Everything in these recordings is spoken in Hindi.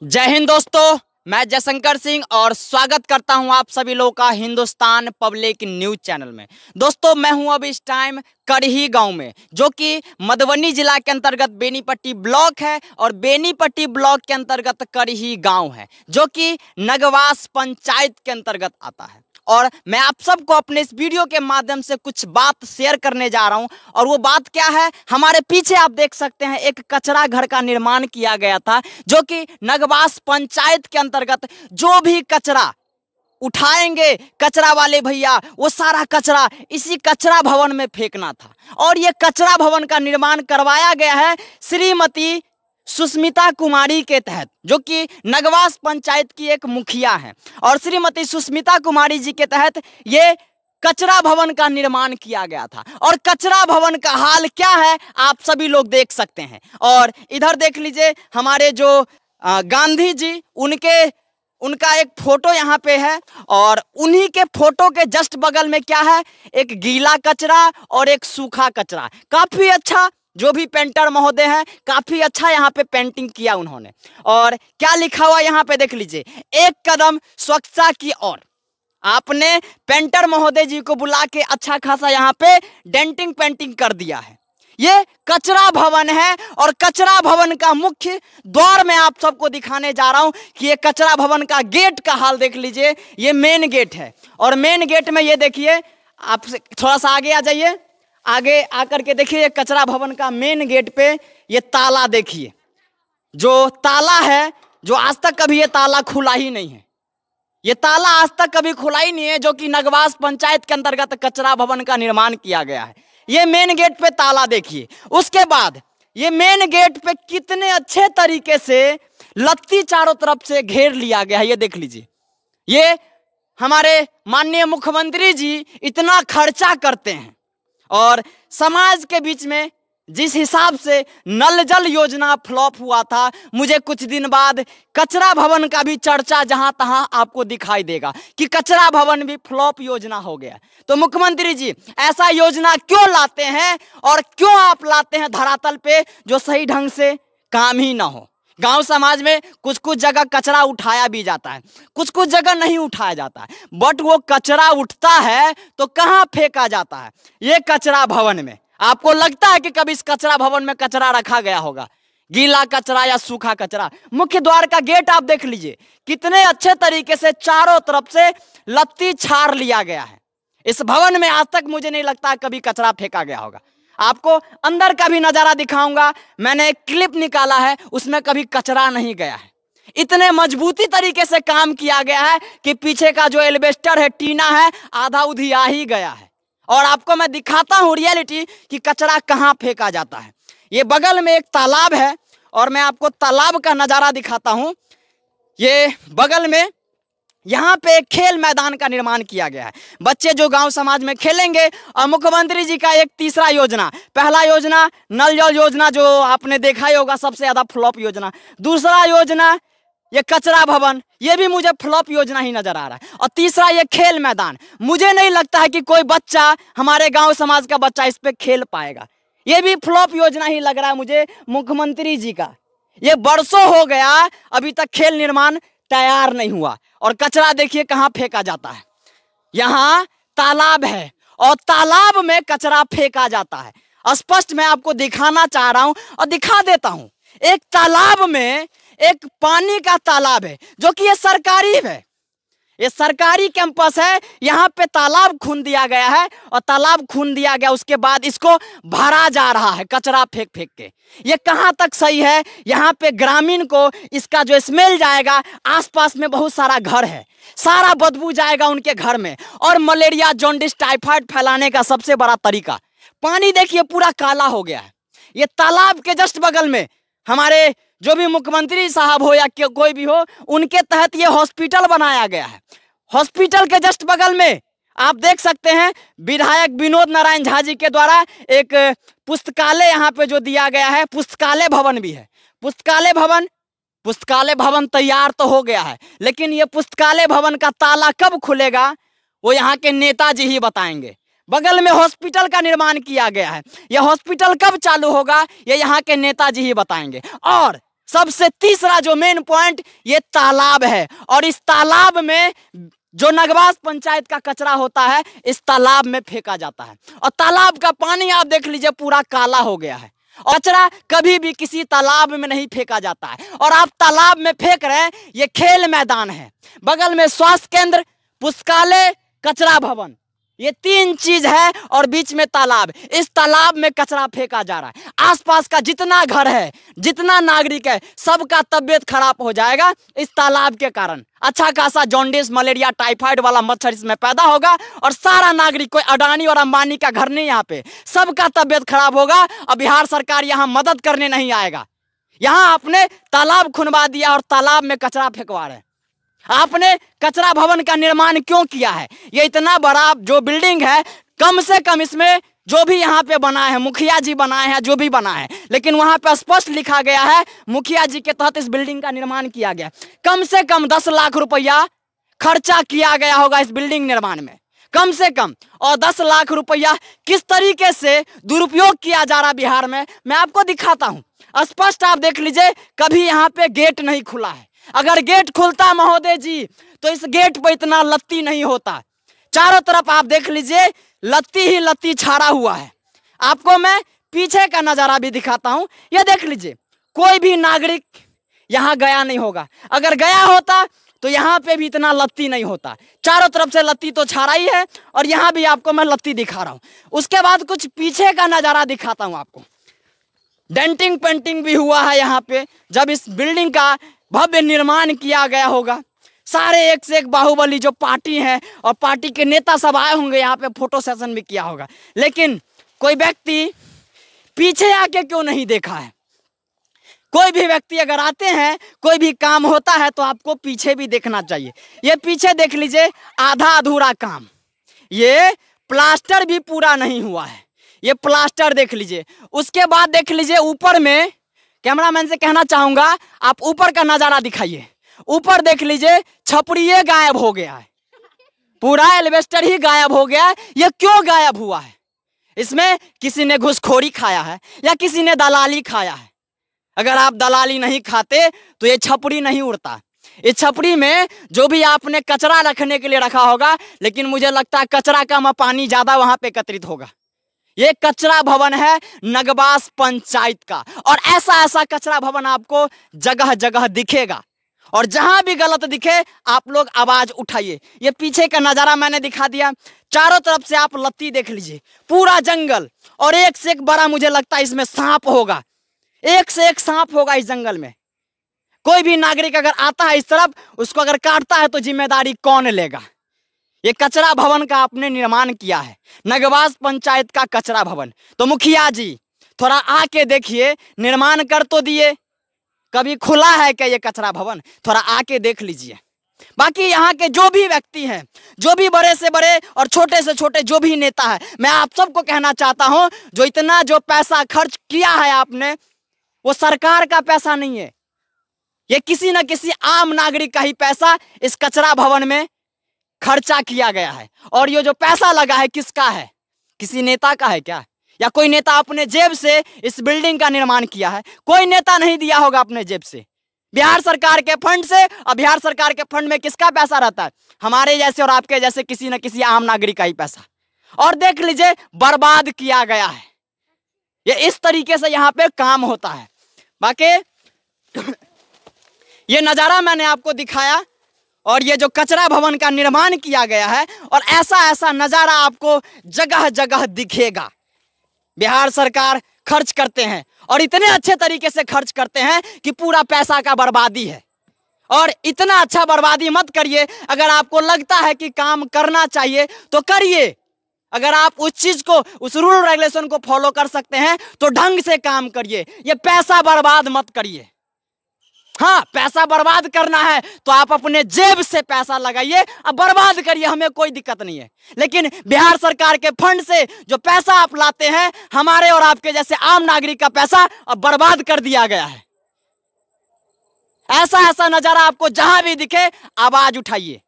जय हिंद दोस्तों, मैं जयशंकर सिंह और स्वागत करता हूं आप सभी लोगों का हिंदुस्तान पब्लिक न्यूज चैनल में। दोस्तों, मैं हूं अब इस टाइम करही गांव में, जो कि मधुबनी जिला के अंतर्गत बेनीपट्टी ब्लॉक है और बेनीपट्टी ब्लॉक के अंतर्गत करही गांव है, जो कि नगवास पंचायत के अंतर्गत आता है। और मैं आप सबको अपने इस वीडियो के माध्यम से कुछ बात शेयर करने जा रहा हूं। और वो बात क्या है, हमारे पीछे आप देख सकते हैं एक कचरा घर का निर्माण किया गया था, जो कि नगवास पंचायत के अंतर्गत जो भी कचरा उठाएंगे कचरा वाले भैया, वो सारा कचरा इसी कचरा भवन में फेंकना था। और ये कचरा भवन का निर्माण करवाया गया है श्रीमती सुष्मिता कुमारी के तहत, जो कि नगवास पंचायत की एक मुखिया है। और श्रीमती सुष्मिता कुमारी जी के तहत ये कचरा भवन का निर्माण किया गया था। और कचरा भवन का हाल क्या है आप सभी लोग देख सकते हैं। और इधर देख लीजिए, हमारे जो गांधी जी उनका एक फोटो यहाँ पे है। और उन्हीं के फोटो के जस्ट बगल में क्या है, एक गीला कचरा और एक सूखा कचरा। काफी अच्छा, जो भी पेंटर महोदय हैं, काफी अच्छा यहाँ पे पेंटिंग किया उन्होंने। और क्या लिखा हुआ यहाँ पे देख लीजिए, एक कदम स्वच्छता की ओर। आपने पेंटर महोदय जी को बुला के अच्छा खासा यहाँ पे डेंटिंग पेंटिंग कर दिया है। ये कचरा भवन है और कचरा भवन का मुख्य द्वार में आप सबको दिखाने जा रहा हूं कि ये कचरा भवन का गेट का हाल देख लीजिए। ये मेन गेट है और मेन गेट में ये देखिए, आप थोड़ा सा आगे आ जाइए, आगे आकर के देखिए, ये कचरा भवन का मेन गेट पे ये ताला देखिए, जो ताला है, जो आज तक कभी ये ताला खुला ही नहीं है। ये ताला आज तक कभी खुला ही नहीं है, जो कि नगवास पंचायत के अंतर्गत कचरा भवन का निर्माण किया गया है। ये मेन गेट पे ताला देखिए। उसके बाद ये मेन गेट पे कितने अच्छे तरीके से लत्ती चारों तरफ से घेर लिया गया है, ये देख लीजिए। ये हमारे माननीय मुख्यमंत्री जी इतना खर्चा करते हैं और समाज के बीच में जिस हिसाब से नल जल योजना फ्लॉप हुआ था, मुझे कुछ दिन बाद कचरा भवन का भी चर्चा जहां तहां आपको दिखाई देगा कि कचरा भवन भी फ्लॉप योजना हो गया। तो मुख्यमंत्री जी ऐसा योजना क्यों लाते हैं और क्यों आप लाते हैं धरातल पे, जो सही ढंग से काम ही ना हो। गांव समाज में कुछ कुछ जगह कचरा उठाया भी जाता है, कुछ कुछ जगह नहीं उठाया जाता है, बट वो कचरा उठता है तो कहाँ फेंका जाता है, ये कचरा भवन में। आपको लगता है कि कभी इस कचरा भवन में कचरा रखा गया होगा, गीला कचरा या सूखा कचरा। मुख्य द्वार का गेट आप देख लीजिए, कितने अच्छे तरीके से चारों तरफ से लत्ती छाड़ लिया गया है। इस भवन में आज तक मुझे नहीं लगता कभी कचरा फेंका गया होगा। आपको अंदर का भी नजारा दिखाऊंगा, मैंने एक क्लिप निकाला है, उसमें कभी कचरा नहीं गया है। इतने मजबूती तरीके से काम किया गया है कि पीछे का जो एल्वेस्टर है, टीना है, आधा उधी आ ही गया है। और आपको मैं दिखाता हूं रियलिटी कि कचरा कहां फेंका जाता है। ये बगल में एक तालाब है और मैं आपको तालाब का नजारा दिखाता हूं। ये बगल में यहाँ पे एक खेल मैदान का निर्माण किया गया है, बच्चे जो गांव समाज में खेलेंगे। और मुख्यमंत्री जी का एक तीसरा योजना, पहला योजना नल जल योजना, जो आपने देखा ही होगा, सबसे ज्यादा फ्लॉप योजना। दूसरा योजना ये कचरा भवन, ये भी मुझे फ्लॉप योजना ही नजर आ रहा है। और तीसरा ये खेल मैदान, मुझे नहीं लगता है कि कोई बच्चा, हमारे गांव समाज का बच्चा इस पे खेल पाएगा। ये भी फ्लॉप योजना ही लग रहा है मुझे मुख्यमंत्री जी का। ये बरसों हो गया, अभी तक खेल निर्माण तैयार नहीं हुआ। और कचरा देखिए कहाँ फेंका जाता है, यहाँ तालाब है और तालाब में कचरा फेंका जाता है। स्पष्ट मैं आपको दिखाना चाह रहा हूं और दिखा देता हूं। एक तालाब में, एक पानी का तालाब है, जो कि ये सरकारी है, ये सरकारी कैंपस है। यहाँ पे तालाब खून दिया गया है और तालाब खून दिया गया, उसके बाद इसको भरा जा रहा है कचरा फेंक फेंक के। ये कहाँ तक सही है? यहाँ पे ग्रामीण को इसका जो स्मेल जाएगा, आसपास में बहुत सारा घर है, सारा बदबू जाएगा उनके घर में। और मलेरिया, जॉन्डिस, टाइफाइड फैलाने का सबसे बड़ा तरीका, पानी देखिए पूरा काला हो गया है। ये तालाब के जस्ट बगल में हमारे जो भी मुख्यमंत्री साहब हो या कोई भी हो, उनके तहत ये हॉस्पिटल बनाया गया है। हॉस्पिटल के जस्ट बगल में आप देख सकते हैं विधायक विनोद नारायण झा जी के द्वारा एक पुस्तकालय यहाँ पे जो दिया गया है, पुस्तकालय भवन भी है। पुस्तकालय भवन तैयार तो हो गया है, लेकिन ये पुस्तकालय भवन का ताला कब खुलेगा वो यहाँ के नेताजी ही बताएंगे। बगल में हॉस्पिटल का निर्माण किया गया है, यह हॉस्पिटल कब चालू होगा ये यहाँ के नेताजी ही बताएंगे। और सबसे तीसरा जो मेन पॉइंट ये तालाब है। और इस तालाब में जो नगवास पंचायत का कचरा होता है इस तालाब में फेंका जाता है। और तालाब का पानी आप देख लीजिए पूरा काला हो गया है। और कचरा कभी भी किसी तालाब में नहीं फेंका जाता है। और आप तालाब में फेंक रहे हैं, ये खेल मैदान है, बगल में स्वास्थ्य केंद्र, पुस्तकालय, कचरा भवन, ये 3 चीज है और बीच में तालाब। इस तालाब में कचरा फेंका जा रहा है। आसपास का जितना घर है, जितना नागरिक है, सबका तबीयत खराब हो जाएगा इस तालाब के कारण। अच्छा खासा जॉन्डिस, मलेरिया, टाइफाइड वाला मच्छर इसमें पैदा होगा और सारा नागरिक, कोई अडानी और अंबानी का घर नहीं यहाँ पे, सबका तबीयत खराब होगा। और बिहार सरकार यहाँ मदद करने नहीं आएगा। यहाँ आपने तालाब खुनवा दिया और तालाब में कचरा फेंकवा रहे हैं। आपने कचरा भवन का निर्माण क्यों किया है? ये इतना बड़ा जो बिल्डिंग है, कम से कम इसमें जो भी यहाँ पे बना है, मुखिया जी बनाए हैं, जो भी बना है, लेकिन वहाँ पे स्पष्ट लिखा गया है मुखिया जी के तहत इस बिल्डिंग का निर्माण किया गया। कम से कम 10 लाख रुपया खर्चा किया गया होगा इस बिल्डिंग निर्माण में, कम से कम। और 10 लाख रुपया किस तरीके से दुरुपयोग किया जा रहा बिहार में, मैं आपको दिखाता हूँ। स्पष्ट आप देख लीजिए, कभी यहाँ पे गेट नहीं खुला है। अगर गेट खुलता महोदय जी तो इस गेट पर इतना लत्ती नहीं होता। चारों तरफ आप देख लीजिए, लत्ती ही लत्ती छाड़ा हुआ है। आपको मैं पीछे का नजारा भी दिखाता हूं। यह देख लीजिए, कोई भी नागरिक यहां गया नहीं होगा। अगर गया होता तो यहां पे भी इतना लत्ती नहीं होता। चारों तरफ से लत्ती तो छाड़ा ही है और यहां भी आपको मैं लत्ती दिखा रहा हूं। उसके बाद कुछ पीछे का नजारा दिखाता हूं आपको। डेंटिंग पेंटिंग भी हुआ है यहाँ पे। जब इस बिल्डिंग का भव्य निर्माण किया गया होगा, सारे एक से एक बाहुबली जो पार्टी है और पार्टी के नेता सब आए होंगे, यहाँ पे फोटो सेशन भी किया होगा। लेकिन कोई व्यक्ति पीछे आके क्यों नहीं देखा है? कोई भी व्यक्ति अगर आते हैं, कोई भी काम होता है तो आपको पीछे भी देखना चाहिए। ये पीछे देख लीजिए, आधा अधूरा काम, ये प्लास्टर भी पूरा नहीं हुआ है। ये प्लास्टर देख लीजिए। उसके बाद देख लीजिए ऊपर में, कैमरामैन से कहना चाहूंगा आप ऊपर का नजारा दिखाइए। ऊपर देख लीजिए, छपड़िए गायब हो गया है, पूरा एल्वेस्टर ही गायब हो गया है। ये क्यों गायब हुआ है? इसमें किसी ने घुसखोरी खाया है या किसी ने दलाली खाया है। अगर आप दलाली नहीं खाते तो ये छपड़ी नहीं उड़ता। इस छपड़ी में जो भी आपने कचरा रखने के लिए रखा होगा, लेकिन मुझे लगता है कचरा कम, पानी ज्यादा वहां पे एकत्रित होगा। ये कचरा भवन है नगवास पंचायत का, और ऐसा ऐसा कचरा भवन आपको जगह जगह दिखेगा। और जहां भी गलत दिखे आप लोग आवाज उठाइए। ये पीछे का नजारा मैंने दिखा दिया। चारों तरफ से आप लत्ती देख लीजिए, पूरा जंगल, और एक से एक बड़ा, मुझे लगता है इसमें सांप होगा, एक से एक सांप होगा इस जंगल में। कोई भी नागरिक अगर आता है इस तरफ, उसको अगर काटता है तो जिम्मेदारी कौन लेगा? ये कचरा भवन का आपने निर्माण किया है, नगवास पंचायत का कचरा भवन। तो मुखिया जी थोड़ा आके देखिए, निर्माण कर तो दिए, कभी खुला है क्या ये कचरा भवन? थोड़ा आके देख लीजिए। बाकी यहाँ के जो भी व्यक्ति हैं, जो भी बड़े से बड़े और छोटे से छोटे जो भी नेता है, मैं आप सबको कहना चाहता हूँ, जो इतना जो पैसा खर्च किया है आपने, वो सरकार का पैसा नहीं है। ये किसी न किसी आम नागरिक का ही पैसा इस कचरा भवन में खर्चा किया गया है। और ये जो पैसा लगा है किसका है? किसी नेता का है क्या? या कोई नेता अपने जेब से इस बिल्डिंग का निर्माण किया है? कोई नेता नहीं दिया होगा अपने जेब से, बिहार सरकार के फंड से। और बिहार सरकार के फंड में किसका पैसा रहता है? हमारे जैसे और आपके जैसे किसी न किसी आम नागरिक का ही पैसा। और देख लीजिए, बर्बाद किया गया है। ये इस तरीके से यहाँ पे काम होता है। बाकी ये नजारा मैंने आपको दिखाया, और ये जो कचरा भवन का निर्माण किया गया है, और ऐसा ऐसा नजारा आपको जगह जगह दिखेगा। बिहार सरकार खर्च करते हैं और इतने अच्छे तरीके से खर्च करते हैं कि पूरा पैसा का बर्बादी है। और इतना अच्छा बर्बादी मत करिए। अगर आपको लगता है कि काम करना चाहिए तो करिए। अगर आप उस चीज को, उस रूल रेगुलेशन को फॉलो कर सकते हैं तो ढंग से काम करिए। ये पैसा बर्बाद मत करिए। हाँ, पैसा बर्बाद करना है तो आप अपने जेब से पैसा लगाइए, अब बर्बाद करिए, हमें कोई दिक्कत नहीं है। लेकिन बिहार सरकार के फंड से जो पैसा आप लाते हैं, हमारे और आपके जैसे आम नागरिक का पैसा अब बर्बाद कर दिया गया है। ऐसा ऐसा नजारा आपको जहां भी दिखे आवाज उठाइए।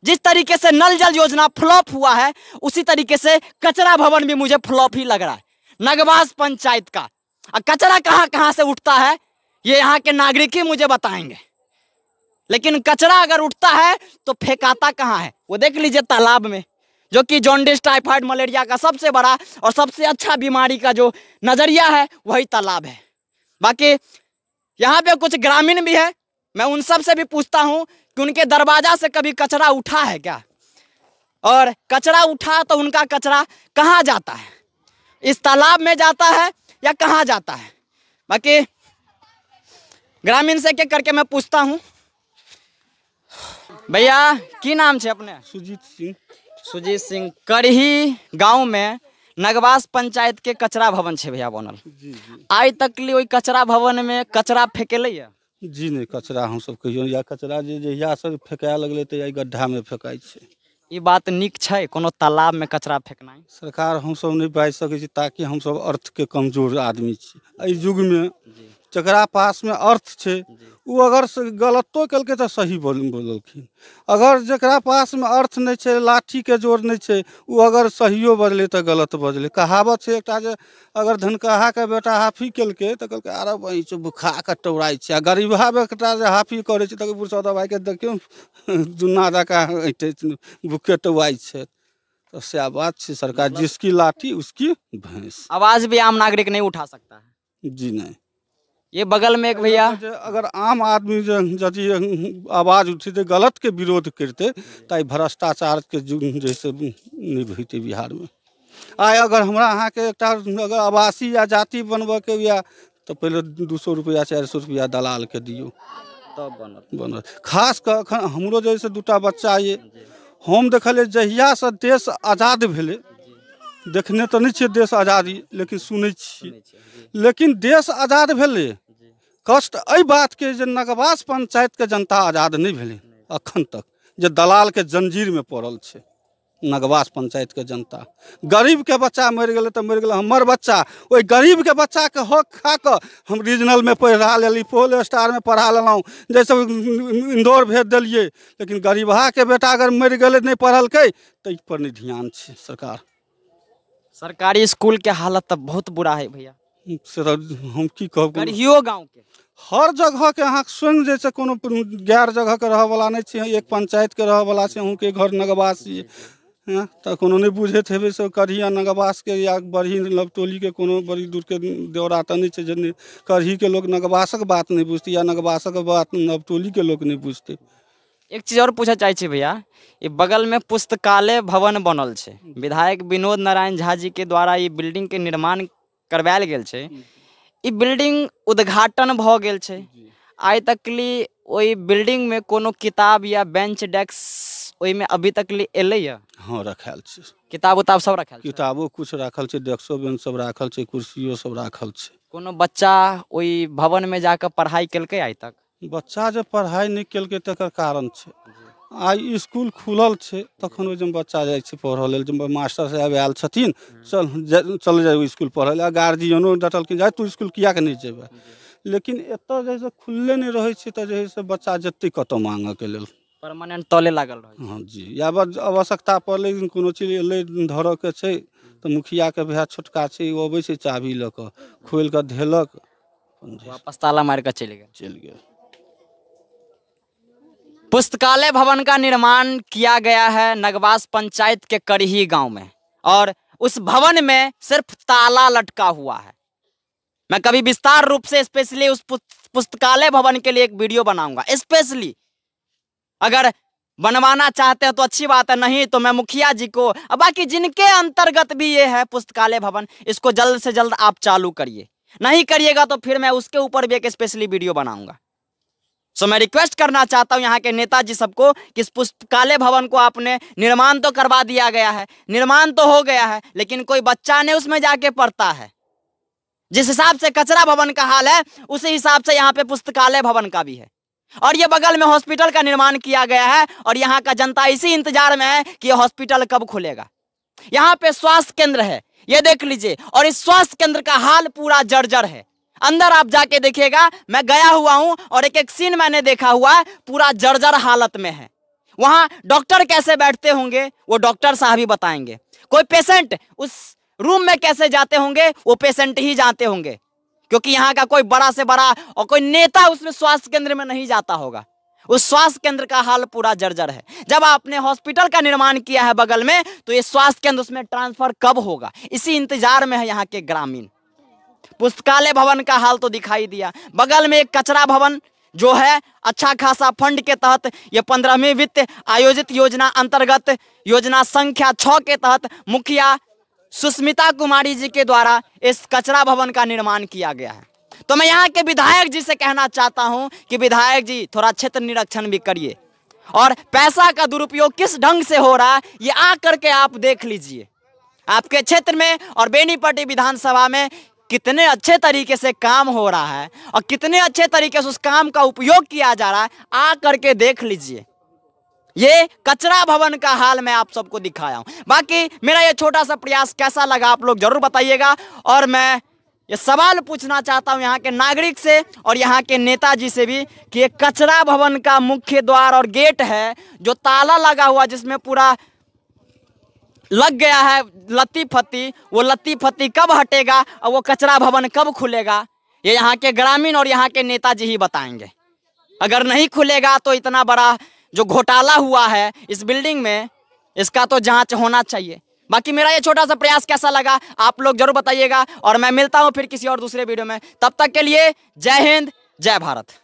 जिस तरीके से नल जल योजना फ्लॉप हुआ है, उसी तरीके से कचरा भवन भी मुझे फ्लॉप ही लग रहा है, नगवास पंचायत का। कचरा कहां कहां से उठता है ये यहाँ के नागरिक ही मुझे बताएंगे। लेकिन कचरा अगर उठता है तो फेंकाता कहाँ है? वो देख लीजिए तालाब में, जो कि जॉन्डिस, टाइफाइड, मलेरिया का सबसे बड़ा और सबसे अच्छा बीमारी का जो नजरिया है वही तालाब है। बाकी यहाँ पे कुछ ग्रामीण भी है, मैं उन सब से भी पूछता हूँ कि उनके दरवाजा से कभी कचरा उठा है क्या, और कचरा उठा तो उनका कचरा कहाँ जाता है? इस तालाब में जाता है या कहाँ जाता है? बाकी ग्रामीण से के करके मैं पूछता हूँ। भैया की नाम छे अपने? सुजीत सिंह। सुजीत सिंह। करही गांव में नगवास पंचायत के कचरा भवन छे भैया बनल। जी जी। आज तक लिए ओई कचरा भवन में कचरा फेंकेले या? जी नहीं, कचरा हम सब कहियो या कचरा जे जहिया से फेंकाय लगले त या गड्ढा में फेंकाय छे। ई बात निक छै कोनो तालाब में कचरा फेंकनाइ? सरकार हम सब नहीं बाज सके छी, ताकि हम सब अर्थ के कमजोर आदमी छी। एहि युग में जकरा पास में अर्थ छे वो अगर गलतो कलके तो सही बोललखिन, अगर जकरा पास में अर्थ नहीं छे, लाठी के जोर नहीं छे, वो अगर सहियो बजले तो गलत बजले। कहावत छे एकटा जे अगर धनकहा के बेटा हाफी केलके तो कहलके अरे वही चो बुखा के टौराई छे, गरीबहा बेटा जे हाफी करे छे तो बुढ़ भाई के देखियो जुन्ना दका भूखे टौराई छे। तो सया बात छे, सरकार जिसकी लाठी उसकी भैंस। आवाज भी आम नागरिक नहीं उठा सकता है? जी नहीं। ये बगल में एक भैया, अगर आम आदमी यदि आवाज उठते गलत के विरोध करते तो भ्रष्टाचार के जैसे नहीं होते बिहार में। आय अगर हमरा अहाँ के एक अगर आवासीय या जाति बनबे के या तो पहले 200 रुपया 400 रुपया दलाल के दियो तब बनत। खास कर हमरो जैसे दूटा बच्चा ये, हम देखलिए जहिया से देश आजाद भेले, देखने तो नहीं छे देश आजादी, लेकिन सुनै छी। लेकिन देश आजाद भेले, कष्ट एहि बात के जे नगवास पंचायत के जनता आजाद नहीं भेले अखन तक, जे दलाल के जंजीर में पड़ल छे नगवास पंचायत के जनता। गरीब के बच्चा मर गए तो मर गए, हमर बच्चा वही गरीब के बच्चा के हक खा कर हम रीजनल में पढ़ा लेली, पोल स्टार में पढ़ा लेलहुँ, जैसे इंदौर भेज दिलिए। लेकिन गरीबहा के बेटा अगर मर गए नहीं पढ़लकै तो इस पर नहीं ध्यान छे सरकार। सरकारी स्कूल के हालत तो बहुत बुरा है भैया। हम की कहब, करहियो गाँव के हर जगह के अहाँ स्वयं जैसे कोनो गैर जगह के रह वाला नहीं छे, एक पंचायत के रह वाला छे। अहूँ के घर नगवास है तो कोनो नहीं बुझे थे से करही नगवास के या बरही लबटोली के कोनो बड़ी दूर के दौरा तो नहीं छे, जे करही के लोग नगवासक बात नहीं बुझते या नगवासक बात लबटोली के लोग नहीं बुझते। एक चीज और पूछा चाहे छी भैया, ये बगल में पुस्तकालय भवन बनल छे, विधायक विनोद नारायण झा जी के द्वारा ये बिल्डिंग के निर्माण करवायल गेल छे। ई बिल्डिंग उद्घाटन भ गेल छे, आइ तक ली ओई बिल्डिंग में कोनो किताब या बेंच डेस्क ओई में अभी तक ली एले या? हाँ रखल छे, किताब उताब सब रखल छे, किताबो कुछ रखल छे, डेस्को बेंच सब रखल छे, कुर्सियों सब रखल छे। कोनो बच्चा ओई भवन में जाकर पढ़ाई केलकै आइ तक? बच्चा जब पढ़ाई नहीं केलकै तकर कारण छे, आई स्कूल खुलल छे तखन ओइ जब बच्चा जाय छे पढ़े लेल, जब मास्टर साहब आयल छथिन चल जाए स्कूल पढ़े ले, गार्जियनो डटल कि जाए तू स्कूल किया के नहीं जेबे। लेकिन एतऽ जैसे खुलले नहीं रहे छे तो जैसे बच्चा जते कतौ मांगे के लेल परमानेंट तले लागल रहे। हाँ जी, या आवश्यकता पड़ले कोनो चीज एले धरऽ के छे तो मुखिया के भैया छोटका छे वो अबै छे चाबी ल के खोल के धेलक, वापस ताला मार के चल गया। पुस्तकालय भवन का निर्माण किया गया है नगवास पंचायत के करही गांव में, और उस भवन में सिर्फ ताला लटका हुआ है। मैं कभी विस्तार रूप से स्पेशली उस पुस्तकालय भवन के लिए एक वीडियो बनाऊंगा स्पेशली। अगर बनवाना चाहते हैं तो अच्छी बात है, नहीं तो मैं मुखिया जी को, बाकी जिनके अंतर्गत भी ये है पुस्तकालय भवन, इसको जल्द से जल्द आप चालू करिए। नहीं करिएगा तो फिर मैं उसके ऊपर भी एक स्पेशली वीडियो बनाऊंगा। सो मैं रिक्वेस्ट करना चाहता हूं यहाँ के नेताजी सबको कि इस पुस्तकालय भवन को आपने निर्माण तो करवा दिया गया है, निर्माण तो हो गया है, लेकिन कोई बच्चा ने उसमें जाके पढ़ता है। जिस हिसाब से कचरा भवन का हाल है उसी हिसाब से यहाँ पे पुस्तकालय भवन का भी है। और ये बगल में हॉस्पिटल का निर्माण किया गया है और यहाँ का जनता इसी इंतजार में है कि ये हॉस्पिटल कब खुलेगा। यहाँ पे स्वास्थ्य केंद्र है, ये देख लीजिए, और इस स्वास्थ्य केंद्र का हाल पूरा जर्जर है। अंदर आप जाके देखिएगा, मैं गया हुआ हूं और एक एक सीन मैंने देखा हुआ है, पूरा जर्जर हालत में है। वहां डॉक्टर कैसे बैठते होंगे वो डॉक्टर साहब ही बताएंगे। कोई पेशेंट उस रूम में कैसे जाते होंगे वो पेशेंट ही जानते होंगे, क्योंकि यहाँ का कोई बड़ा से बड़ा और कोई नेता उसमें स्वास्थ्य केंद्र में नहीं जाता होगा। उस स्वास्थ्य केंद्र का हाल पूरा जर्जर है। जब आपने हॉस्पिटल का निर्माण किया है बगल में, तो ये स्वास्थ्य केंद्र उसमें ट्रांसफर कब होगा, इसी इंतजार में है यहाँ के ग्रामीण। पुस्तकालय भवन का हाल तो दिखाई दिया, बगल में एक कचरा भवन जो है अच्छा खासा फंड के तहत, ये 15वीं वित्त आयोजित योजना अंतर्गत योजना संख्या 6 के तहत मुखिया सुष्मिता कुमारी जी के द्वारा इस कचरा भवन का निर्माण किया गया है। तो मैं यहाँ के विधायक जी से कहना चाहता हूँ कि विधायक जी थोड़ा क्षेत्र निरीक्षण भी करिए और पैसा का दुरुपयोग किस ढंग से हो रहा है ये आ करके आप देख लीजिए। आपके क्षेत्र में और बेनीपट्टी विधानसभा में कितने अच्छे तरीके से काम हो रहा है और कितने अच्छे तरीके से उस काम का उपयोग किया जा रहा है, आ करके देख लीजिए। ये कचरा भवन का हाल मैं आप सबको दिखाया हूं। बाकी मेरा ये छोटा सा प्रयास कैसा लगा आप लोग जरूर बताइएगा। और मैं ये सवाल पूछना चाहता हूं यहाँ के नागरिक से और यहाँ के नेताजी से भी कि ये कचरा भवन का मुख्य द्वार और गेट है जो ताला लगा हुआ, जिसमें पूरा लग गया है लत्ती फत्ती, वो लत्ती फत्ती कब हटेगा और वो कचरा भवन कब खुलेगा, ये यहाँ के ग्रामीण और यहाँ के नेताजी ही बताएंगे। अगर नहीं खुलेगा तो इतना बड़ा जो घोटाला हुआ है इस बिल्डिंग में, इसका तो जांच होना चाहिए। बाकी मेरा ये छोटा सा प्रयास कैसा लगा आप लोग जरूर बताइएगा और मैं मिलता हूँ फिर किसी और दूसरे वीडियो में। तब तक के लिए जय हिंद, जय भारत।